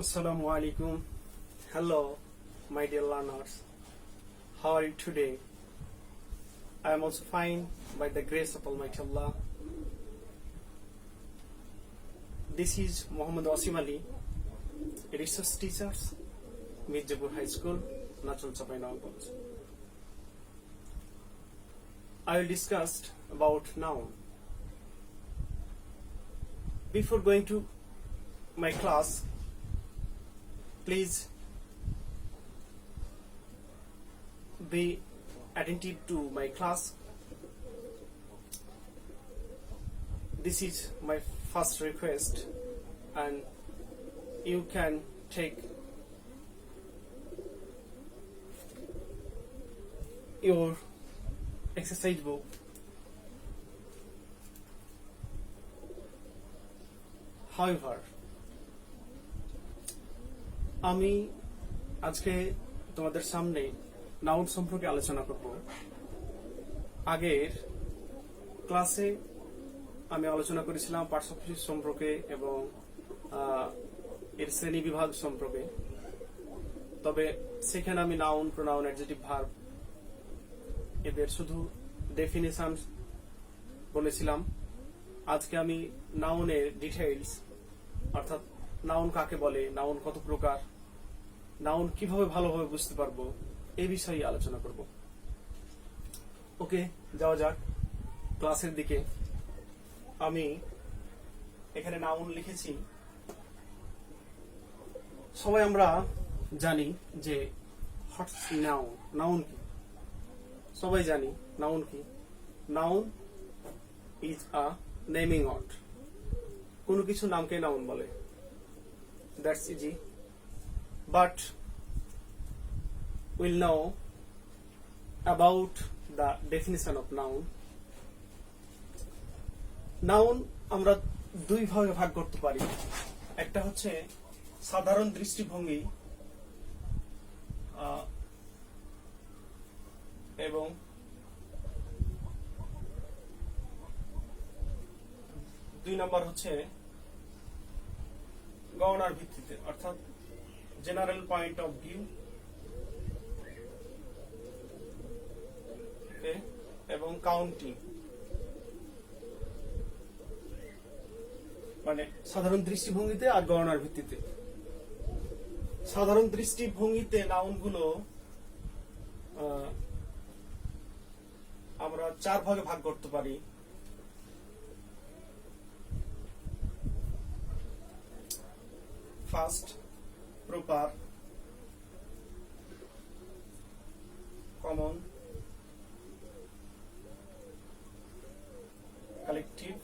Assalamu alaikum. Hello, my dear learners. How are you today? I am also fine by the grace of Almighty Allah. This is Muhammad Wasim Ali, a research teacher, Mirjapur High School, Natural Chapai Nawaganj. I will discuss about noun. Before going to my class, please be attentive to my class. This is my first request, and you can take your exercise book. However, আমি আজকে তোমাদের সামনে noun সম্পর্কে আলোচনা করব। আগের ক্লাসে আমি আলোচনা করেছিলাম পার্টস অফ স্পিচ সম্পর্কে এবং এর শ্রেণী বিভাগ সম্পর্কে। তবে সেখানে আমি নাউন, প্রোনাউন, অ্যাডজেক্টিভ, ভার্ব এদের শুধু ডেফিনিশন বলেছিলাম। আজকে আমি নাউনের ডিটেইলস, অর্থাৎ নাউন কাকে বলে, নাউন কত প্রকার, নাউন কিভাবে ভালোভাবে বুঝতে পারবো, এই বিষয়ে আলোচনা করব। ওকে, যাওয়া যাক ক্লাসের দিকে। আমি এখানে নাউন লিখেছি। সবাই আমরা জানি যে হোয়াটস নাউন, নাউন কি, সবাই জানি নাউন কি। Noun is a naming word. কোনো কিছু নামকে নাউন বলে। That's easy, but we'll know about the definition of noun. Noun আমরা দুই ভাগে ভাগ করতে পারি। একটা হচ্ছে সাধারণ দৃষ্টিভঙ্গি এবং দুই নম্বর হচ্ছে গণনার ভিত্তিতে, অর্থাৎ জেনারেল পয়েন্ট অফ ভিউ এবং কাউন্টিং, মানে সাধারণ দৃষ্টিভঙ্গিতে আর গণনার ভিত্তিতে। সাধারণ দৃষ্টিভঙ্গিতে নাউনগুলো আমরা চার ভাগে ভাগ করতে পারি। First, proper, common, collective,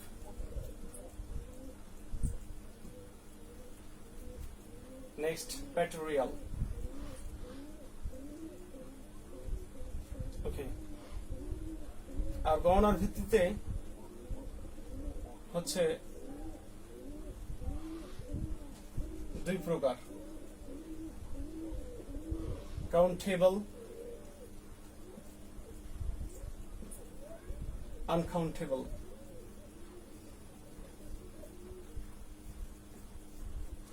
next pictorial. Okay, আর গণনার ভিত্তিতে হচ্ছে দুই প্রকার, countable, uncountable.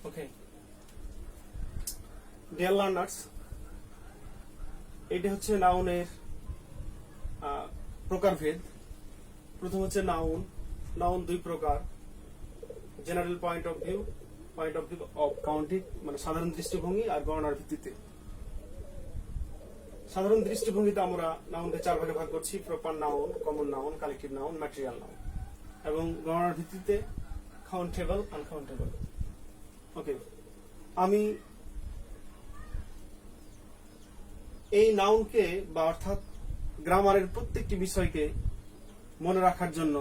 Okay dear learners, এটি হচ্ছে নাউনের প্রকারভেদ। প্রথম হচ্ছে নাউন। নাউন দুই প্রকার, general point of view, point of view of counting, মানে সাধারণ দৃষ্টিভঙ্গি আর গণনার ভিত্তিতে। সাধারণ দৃষ্টিভঙ্গিতে আমরা নাউনকে চার ভাগে ভাগ করছি: proper noun, common noun, collective noun, material noun. এবং গণনার ভিত্তিতে কাউন্টেবল, আনকাউন্টেবল। ওকে, আমি এই নাউনকে বা অর্থাৎ গ্রামারের প্রত্যেকটি বিষয়কে মনে রাখার জন্য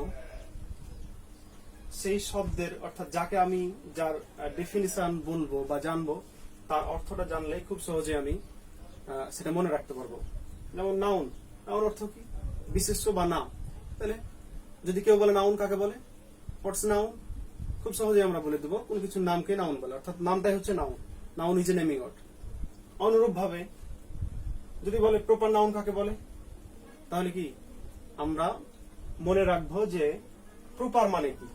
সেই শব্দের, অর্থাৎ যাকে আমি যার ডেফিনিশন বলবো বা জানবো, তার অর্থটা জানলে খুব সহজে আমি সেটা মনে রাখতে পারবো। যেমন নাউন, নাউন অর্থ কি? বিশেষ্য বা নাম। তাহলে যদি কেউ বলে নাউন কাকে বলে, হোয়াটস নাউন, খুব সহজে আমরা বলে দেবো কোন কিছুর নামকে নাউন বলে, অর্থাৎ নামটাই হচ্ছে noun. Noun is a naming word. অনুরূপ ভাবে যদি বলে প্রপার নাউন কাকে বলে, তাহলে কি আমরা মনে রাখবো যে প্রপার মানে কি।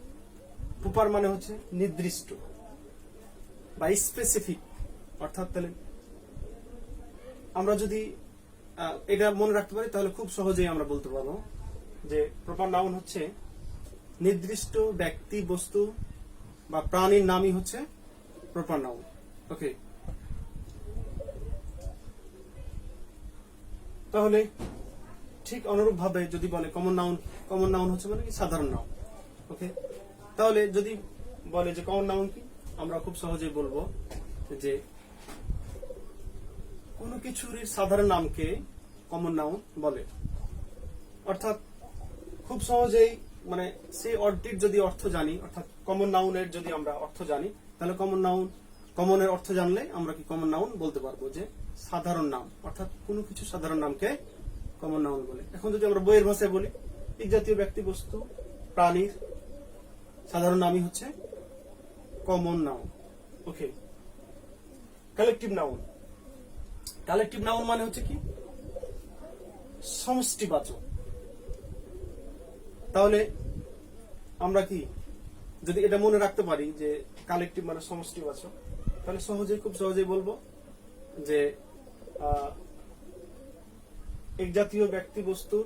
প্রপার মানে হচ্ছে নির্দিষ্ট, বা স্পেসিফিক, অর্থাৎ তাহলে আমরা যদি এটা মনে রাখতে পারি তাহলে খুব সহজেই আমরা বলতে পারবো যে প্রপার নাউন হচ্ছে নির্দিষ্ট ব্যক্তি, বস্তু বা প্রাণীর নামই হচ্ছে প্রপার নাউন। ওকে, তাহলে ঠিক অনুরূপ ভাবে যদি বলে কমন নাউন হচ্ছে মানে কি সাধারণ নাউন। ওকে, তাহলে যদি বলে যে কমন নাউন কি, আমরা খুব সহজেই বলবো যে কোনো কিছুর সাধারণ নামকে কমন নাউন বলে। অর্থাৎ খুব সহজেই মানে সেই অর্থটির যদি অর্থ জানি, অর্থাৎ কমন নাউনের যদি আমরা অর্থ জানি, তাহলে কমনের অর্থ জানলে আমরা কি কমন নাউন বলতে পারবো যে সাধারণ নাম, অর্থাৎ কোনো কিছু সাধারণ নামকে কমন নাউন বলে। এখন যদি আমরা বইয়ের ভাষায় বলি, এই জাতীয় ব্যক্তি, বস্তু, প্রাণীর সাধারণ নামই হচ্ছে কমন নাউন। ওকে, কালেকটিভ নাউন মানে হচ্ছে কি সমষ্টিবাচক। তাহলে আমরা কি যদি এটা মনে রাখতে পারি যে কালেকটিভ মানে সমষ্টিবাচক, তাহলে খুব সহজেই বলবো যে এক জাতীয় ব্যক্তি, বস্তুর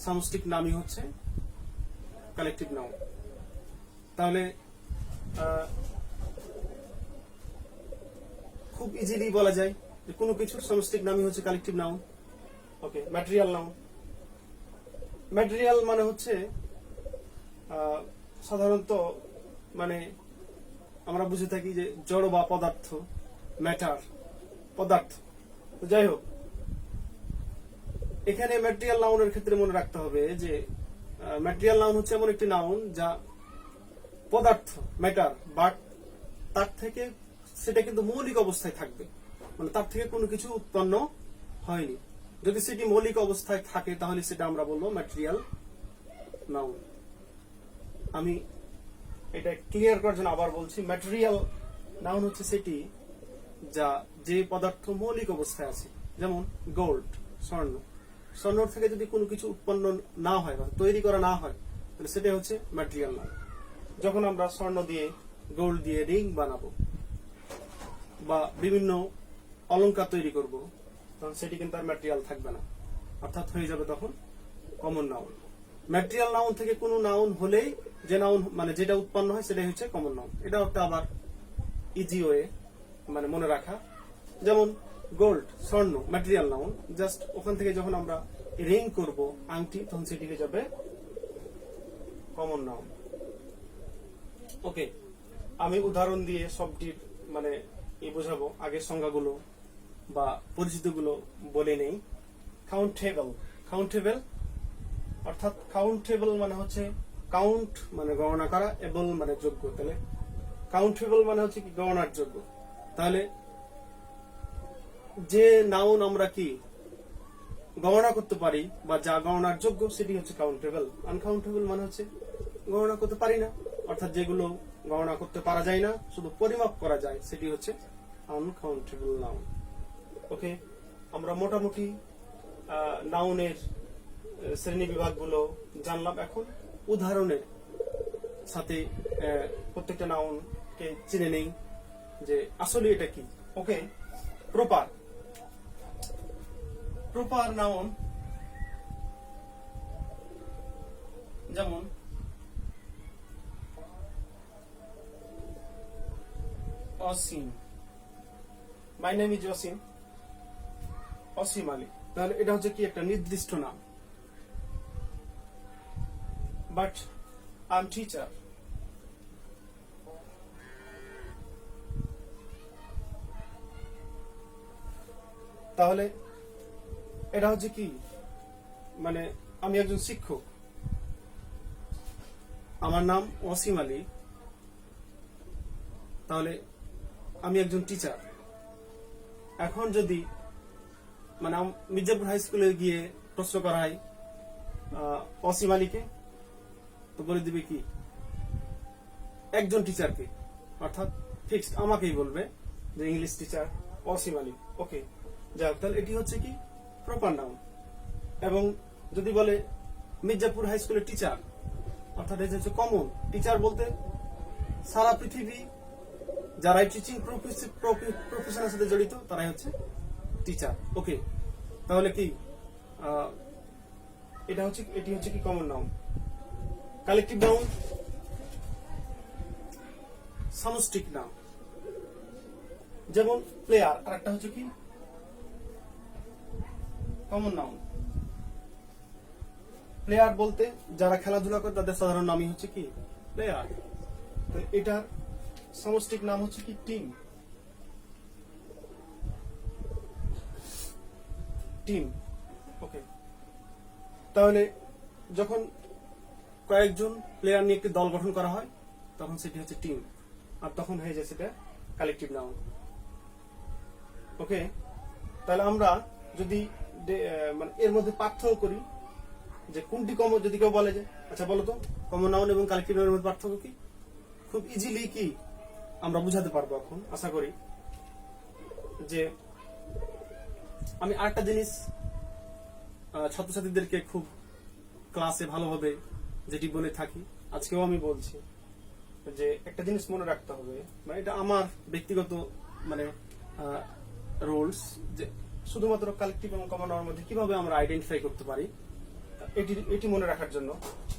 সামষ্টিক নামই হচ্ছে কালেকটিভ নাউন। তাহলে খুব ইজিলি বলা যায় যে কোনো কিছুর সামষ্টিক নামই হচ্ছে কালেকটিভ নাউন। ওকে, ম্যাটেরিয়াল নাউন। ম্যাটেরিয়াল মানে হচ্ছে সাধারণত মানে আমরা বুঝে থাকি যে জড় বা পদার্থ, ম্যাটার, পদার্থ। যাই হোক, এখানে ম্যাটেরিয়াল নাউনের ক্ষেত্রে মনে রাখতে হবে যে ম্যাটেরিয়াল নাউন হচ্ছে এমন একটি নাউন যা পদার্থ, ম্যাটার, বাট তার থেকে সেটা কিন্তু মৌলিক অবস্থায় থাকবে, মানে তার থেকে কোনো কিছু উৎপন্ন হয়নি। যদি সেটি মৌলিক অবস্থায় থাকে তাহলে সেটা আমরা বলবো ম্যাটেরিয়াল নাউন। আমি এটা ক্লিয়ার করার জন্য আবার বলছি, ম্যাটেরিয়াল নাউন হচ্ছে সেটি যে পদার্থ মৌলিক অবস্থায় আছে। যেমন গোল্ড, স্বর্ণ থেকে যদি কোনো কিছু উৎপন্ন না হয় বা তৈরি করা না হয় তাহলে সেটা হচ্ছে ম্যাটেরিয়াল নাউন। যখন আমরা স্বর্ণ দিয়ে, গোল্ড দিয়ে রিং বানাবো বা বিভিন্ন অলংকার তৈরি করব, তখন সেটি কিন্তু আর ম্যাটেরিয়াল থাকবে না, অর্থাৎ হয়ে যাবে তখন কমন নাউন। ম্যাটেরিয়াল নাউন থেকে কোনো নাউন হলেই যে নাউন মানে যেটা উৎপন্ন হয় সেটাই হচ্ছে কমন নাউন। এটা একটা আবার ইজি ওয়ে মানে মনে রাখা। যেমন গোল্ড, স্বর্ণ, ম্যাটেরিয়াল নাউন, জাস্ট ওখান থেকে যখন আমরা রিং করব, আংটি, তখন সেটি হয়ে যাবে কমন নাউন। ওকে, আমি উদাহরণ দিয়ে সবটির মানে বোঝাবো। আগের সংজ্ঞাগুলো বা পরিচিতিগুলো বলে নেই। কাউন্টেবল অর্থাৎ কাউন্টেবল মানে হচ্ছে কাউন্ট মানে গণনা করা, এবল মানে যোগ্য। তাহলে কাউন্টেবল মানে হচ্ছে কি গণনার যোগ্য। তাহলে যে নাউন আমরা কি গণনা করতে পারি বা যা গণনার যোগ্য সেটি হচ্ছে কাউন্টেবল। আনকাউন্টেবল মানে হচ্ছে গণনা করতে পারি না, অর্থাৎ যেগুলো গণনা করতে পারা যায় না, শুধু পরিমাপ করা যায়, সেটি হচ্ছে আনকাউন্টেবল নাউন। ওকে, আমরা মোটামুটি নাউনের শ্রেণী বিভাগগুলো জানলাম। এখন উদাহরণের সাথে প্রত্যেকটা নাউনকে চিনে নেই যে আসলে এটা কি। ওকে, প্রপার নাউন যেমন অসীম, মাই নেম ইজ অসীম, অসীম আলী। তাহলে এটা হচ্ছে কি একটা নির্দিষ্ট নাম। বাট আই এম টিচার, তাহলে এটা হচ্ছে কি মানে আমি একজন শিক্ষক, আমার নাম অসীম আলী, তাহলে আমি একজন টিচার। এখন যদি মানে মির্জাপুর হাই স্কুলে গিয়ে প্রশ্ন করা হয় অসীম আলীকে, তো বলে দিবে কি একজন টিচারকে, অর্থাৎ ফিক্সড আমাকেই বলবে যে ইংলিশ টিচার অসীম আলী। ওকে, যাই হোক, তাহলে এটি হচ্ছে কি প্রপার নাউন। এবং যদি বলে মির্জাপুর হাই স্কুলের টিচার, অর্থাৎ এটা হচ্ছে কমন। টিচার বলতে সারা পৃথিবী যারাই টিচিং প্রফেশনের সাথে জড়িত তারাই হচ্ছে টিচার। ওকে, তাহলে কি এটি হচ্ছে কি কমন নাউন। কালেকটিভ নাউন, সামষ্টিক নাম, যেমন প্লেয়ার, আর একটা হচ্ছে কি কমন নাউন। প্লেয়ার বলতে যারা খেলাধুলা করে তাদের সাধারণ নামই হচ্ছে কি প্লেয়ার। তো এটার সামষ্টিক নাম হচ্ছে কি টিম। টিম, ওকে। তাহলে যখন কয়েকজন প্লেয়ার নিয়ে একটি দল গঠন করা হয় তখন সেটি হচ্ছে টিম, আর তখন হয়ে যায় সেটা কালেকটিভ নাউন। ওকে, তাহলে আমরা যদি মানে এর মধ্যে পার্থক্য করি যে কোনটি কমন, যদি কেউ বলে যে আচ্ছা বলো তো কমন নাউন এবং কালেকটিভ নাউনের মধ্যে পার্থক্য কি, খুব ইজিলি কি আমরা বুঝাতে পারবো এখন আশা করি। যে আমি আরেকটা জিনিস ছাত্রছাত্রীদেরকে খুব ক্লাসে ভালোভাবে যেটি বলে থাকি, আজকেও আমি বলছি, যে একটা জিনিস মনে রাখতে হবে, মানে এটা আমার ব্যক্তিগত মানে রুলস, যে শুধুমাত্র কালেকটিভ এবং কমন নাউনের মধ্যে কিভাবে আমরা আইডেন্টিফাই করতে পারি এটি মনে রাখার জন্য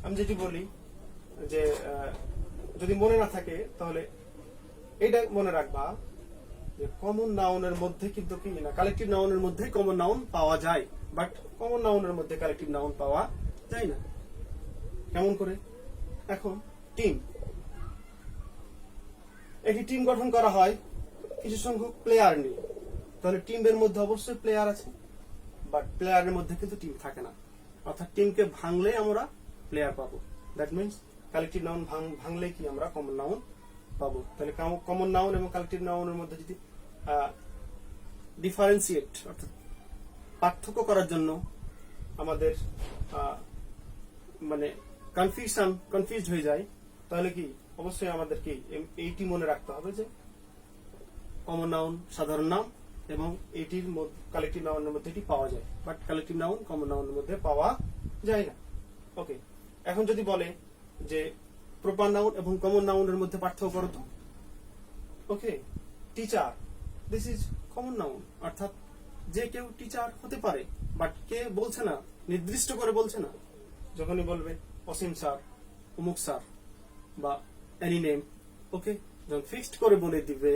আমি যেটি বলি যে যদি মনে না থাকে তাহলে এটা মনে রাখবা যে কমন নাউনের মধ্যে কিন্তু কি না, কালেকটিভ নাউনের মধ্যে কমন নাউন পাওয়া যায়, বাট কমন নাউনের মধ্যে কালেকটিভ নাউন পাওয়া যায় না। কেমন করে? এখন টিম, একটি টিম গঠন করা হয় কিছু সংখ্যক প্লেয়ার নিয়ে, তাহলে টিমের মধ্যে অবশ্যই প্লেয়ার আছে, বাট প্লেয়ারের মধ্যে কিন্তু টিম থাকে না। অর্থাৎ টিমকে ভাঙলে আমরা প্লেয়ার পাবো, দ্যাট মিনস কালেকটিভ নাউন ভাঙলে কি আমরা কমন নাউন পাবো। তাহলে কমন নাউন এবং কালেকটিভ নাউনের মধ্যে যদি ডিফারেন্সিয়েট অর্থাৎ পার্থক্য করার জন্য আমাদের মানে কনফিউজড হয়ে যায়, তাহলে কি অবশ্যই আমাদের কি এইটি মনে রাখতে হবে যে কমন নাউন সাধারণ নাম এবং এটির কালেকটিভ নাউনের মধ্যে এটি পাওয়া যায়, বাট কালেকটিভ নাউন কমন নাউনের মধ্যে পাওয়া যায় না। ওকে, এখন যদি বলে যে প্রপার নাউন এবং কমন নাউনের মধ্যে পার্থক্য করো তো, okay, teacher, this is common noun, অর্থাৎ যে কেউ টিচার হতে পারে, বাট কে বলছে না, নির্দিষ্ট করে বলছে না। যখনই বলবে অসীম স্যার, অমুক স্যার বা এনি নেম, ওকে, যখন ফিক্সড করে বলে দিবে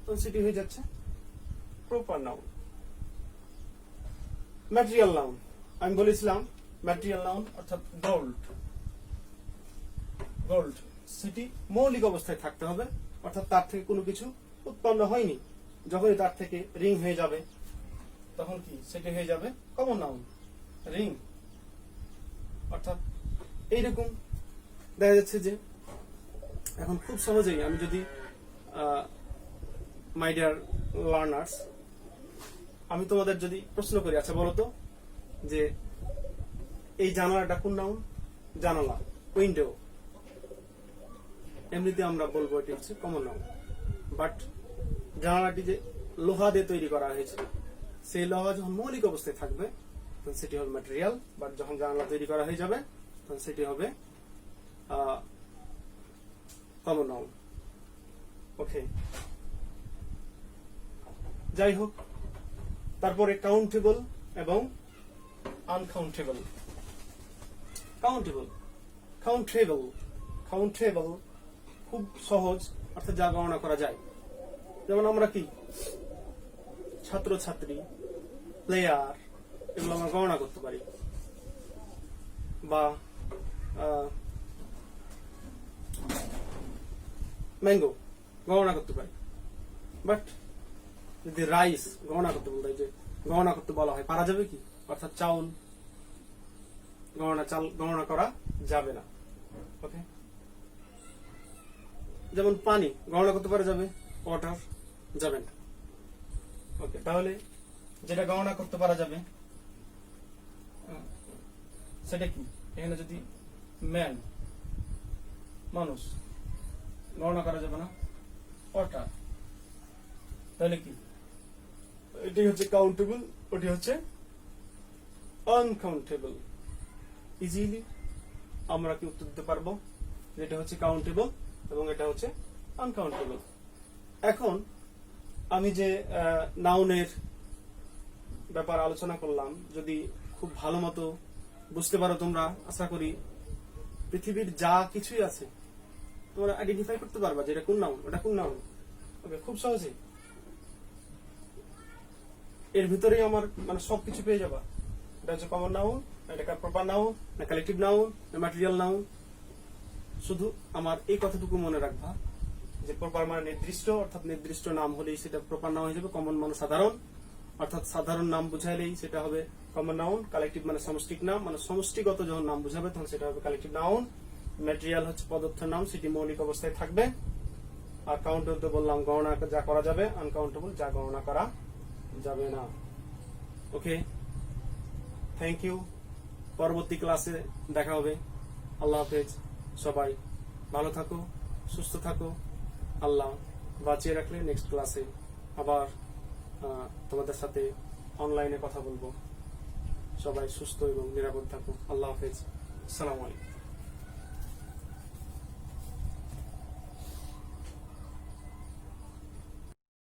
তখন সেটি হয়ে যাচ্ছে প্রপার নাউন। ম্যাটেরিয়াল নাউন, আমি বলেছিলাম ম্যাটেরিয়াল নাউন অর্থাৎ গোল্ড, সেটি মৌলিক অবস্থায় থাকতে হবে, অর্থাৎ তার থেকে কোনো কিছু উৎপন্ন হয়নি। যখনই তার থেকে রিং হয়ে যাবে তখন কি সেটি হয়ে যাবে কমন নাউন, রিং। অর্থাৎ এইরকম দেখা যাচ্ছে যে এখন খুব সহজেই আমি যদি মাই ডিয়ার লার্নার্স, আমি তোমাদের যদি প্রশ্ন করি, আচ্ছা বলো তো যে এই জানালাটা কোন নাউন? জানালা, উইন্ডো, এমনিতে আমরা বলবো এটি হচ্ছে কমন নাউন, বাট জানালাটি যে লোহা দিয়ে তৈরি করা হয়েছে, সেই লোহা যখন মৌলিক অবস্থায় থাকবে তখন সেটি হবে ম্যাটেরিয়াল, বাট যখন জানালা তৈরি করা হয়ে যাবে তখন সেটি হবে কমন নাউন। ওকে, যাই হোক, তারপরে কাউন্টেবল এবং আনকাউন্টেবল। কাউন্টেবল খুব সহজ, অর্থাৎ যা গণনা করা যায়। যেমন আমরা কি ছাত্রছাত্রী, প্লেয়ার, এগুলো আমরা গণনা করতে পারি, বা ম্যাঙ্গো গণনা করতে পারি। বাট যদি রাইস গণনা করতে বলতে যে গণনা করতে বলা হয়, পারা যাবে কি? অর্থাৎ চাউল গণনা করা যাবে না। ওকে, যেমন পানি গণনা করতে পারা যাবে, ওয়াটার যাবে না। ওকে, তাহলে যেটা গণনা করতে পারা যাবে সেটা কি? এখানে যদি ম্যান, মানুষ, গণনা করা যাবে না, ওয়াটার, তাহলে কি? এটি হচ্ছে কাউন্টেবল, ওটি হচ্ছে আনকাউন্টেবল। ইজিলি আমরা কি উত্তর দিতে পারবো? এটা হচ্ছে কাউন্টেবল এবং এটা হচ্ছে আনকাউন্টেবল। এখন আমি যে নাউনের ব্যাপার আলোচনা করলাম, যদি খুব ভালো মতো বুঝতে পারো তোমরা, আশা করি পৃথিবীর যা কিছুই আছে তোমরা আইডেন্টিফাই করতে পারবা যে এটা কোন নাউন, ওটা কোন নাউন। ওকে, খুব সহজে এর ভিতরেই আমার মানে সবকিছু পেয়ে যাবা। এটা হচ্ছে কমন নাউন, এটা প্রপার নাউন, না কালেকটিভ নাউন, না ম্যাটেরিয়াল নাউন। শুধু আমার এই কথাটুকু মনে রাখবা যে প্রপার মানে নির্দিষ্ট, অর্থাৎ নির্দিষ্ট নাম হলেই সেটা প্রপার নাউন হিসেবে, কমন মানে সাধারণ, অর্থাৎ সাধারণ নাম বুঝাইলেই সেটা হবে কমন নাউন, কালেকটিভ মানে সমষ্টিক নাম, মানে সমষ্টিগত যখন নাম বুঝাবে তখন সেটা হবে কালেকটিভ নাউন। ম্যাটেরিয়াল হচ্ছে পদার্থের নাম, সেটি মৌলিক অবস্থায় থাকবে। আর কাউন্টেবল তো বললাম গণনা যা করা যাবে, আনকাউন্টেবল যা গণনা করা যাবে না। ওকে, থ্যাংক ইউ। পরবর্তী ক্লাসে দেখা হবে। আল্লাহ হাফেজ। সবাই ভালো থাকো, সুস্থ থাকো। আল্লাহ বাঁচিয়ে রাখলে নেক্সট ক্লাসে আবার তোমাদের সাথে অনলাইনে কথা বলবো। সবাই সুস্থ এবং নিরাপদ থাকো। আল্লাহ হাফেজ। আসসালামু আলাইকুম।